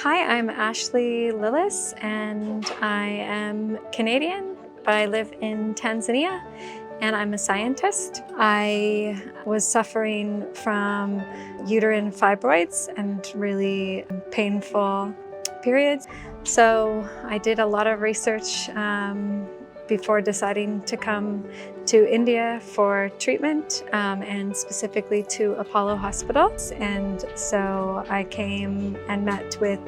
Hi, I'm Ashley Lillis, and I am Canadian, but I live in Tanzania, and I'm a scientist. I was suffering from uterine fibroids and really painful periods. So I did a lot of research before deciding to come to India for treatment and specifically to Apollo hospitals. And so I came and met with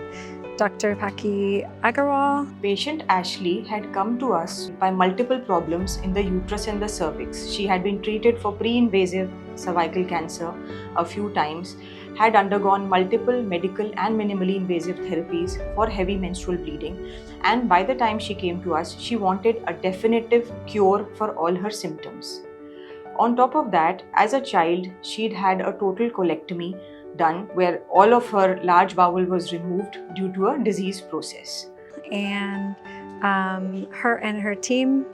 Dr. Paki Agarwal. Patient Ashley had come to us by multiple problems in the uterus and the cervix. She had been treated for pre-invasive cervical cancer a few times, had undergone multiple medical and minimally invasive therapies for heavy menstrual bleeding, and by the time she came to us, she wanted a definitive cure for all her symptoms. On top of that, as a child, she'd had a total colectomy done where all of her large bowel was removed due to a disease process. And her and her team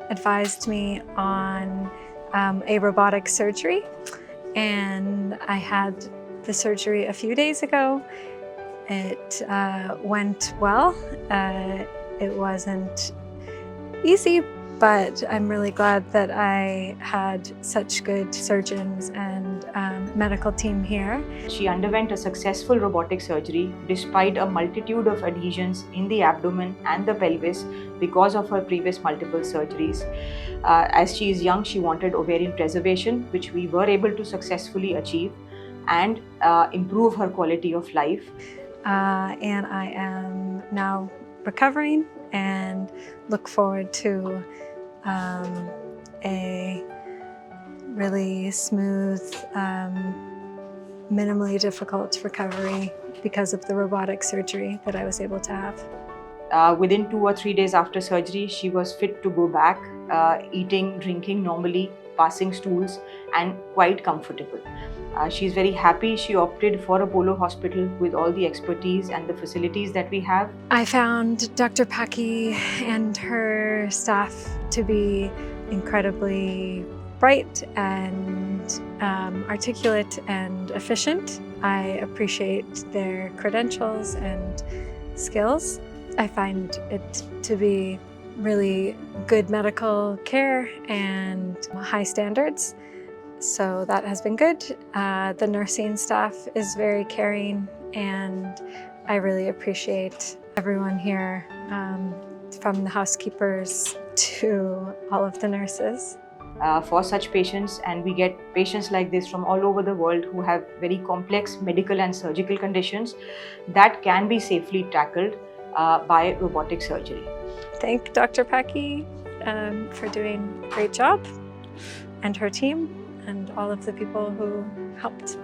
advised me on a robotic surgery, and I had the surgery a few days ago. It went well. It wasn't easy, but I'm really glad that I had such good surgeons and medical team here. She underwent a successful robotic surgery despite a multitude of adhesions in the abdomen and the pelvis because of her previous multiple surgeries. As she is young, she wanted ovarian preservation, which we were able to successfully achieve and improve her quality of life. And I am now recovering and look forward to a really smooth, minimally difficult recovery because of the robotic surgery that I was able to have. Within 2 or 3 days after surgery, she was fit to go back, eating, drinking normally, passing stools, and quite comfortable. She's very happy she opted for Apollo Hospital with all the expertise and the facilities that we have. I found Dr. Paki and her staff to be incredibly bright and articulate and efficient. I appreciate their credentials and skills. I find it to be really good medical care and high standards. So that has been good. The nursing staff is very caring, and I really appreciate everyone here, from the housekeepers to all of the nurses. For such patients, and we get patients like this from all over the world who have very complex medical and surgical conditions that can be safely tackled by robotic surgery. Thank Dr. Paki for doing a great job, and her team, and all of the people who helped.